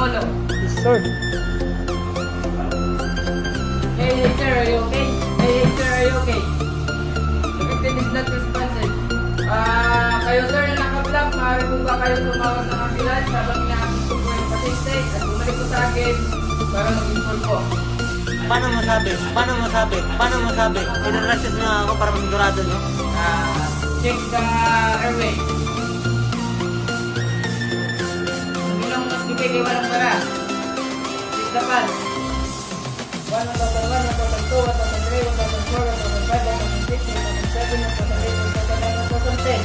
follow. Yes, sir. Hey sir, are you okay? Hey sir, are you okay? The victim is not responsive. Kayo sir na naka-block, maaari po ba kayo tumawag ng ambulance habang ina-assist ko po yung pasyente at bumalik po sa akin para mag-inform po. Paano masabi? Pinarasyon na ako para masigurado nyo. Check the airway. Ang ilong nagbigay kay walang para. Check the pulse. 1, 2001, 2002, 2003, 2004, 2005, 2006, 2007, 2008, 2009, 2010.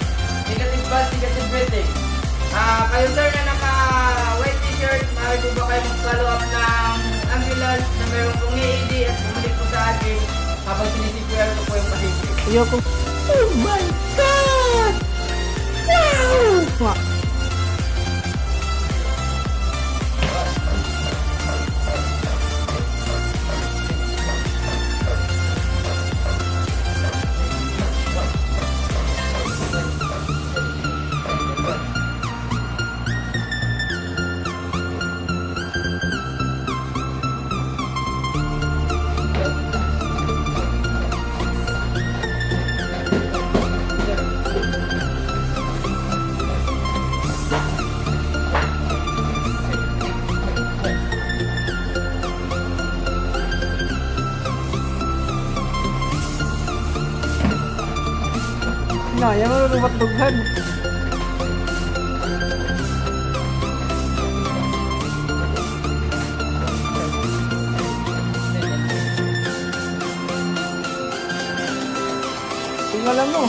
Negative pulse, negative breathing. Kayo sir na naka-white t-shirt, maaari po ba kayo mag-follow up ng ambulance na mayroong pong AED at bumalik po sa akin habang sinisipura ko po yung pasyente. Ayoko. Oh my God! No! Kaya mo rumat dughan. Tingnan mo.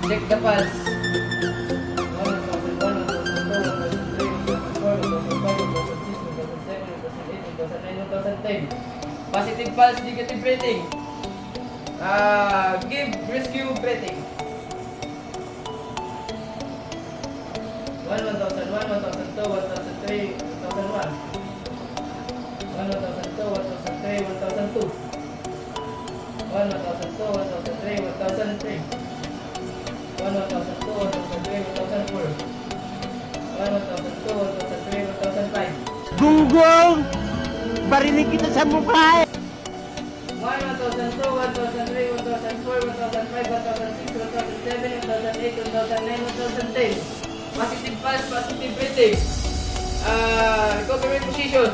Check the pulse. 1010. Positive pulse, negative breathing. Give rescue breathing. 1, 1001, 1002, 1003, 1001. 1, 1002, 1003, 1002. 1, 1002, 1003, 1003. 1, 1002, 1003, 1004. 1, 1002, 1003, 1005. Gunggong! Barinig kita sa mukha eh! 1, 1002, 1003, 1004, 1005, 1006, 1007, 2008, 2009, 2010. Positive pulse, positive breathing. Recovery position.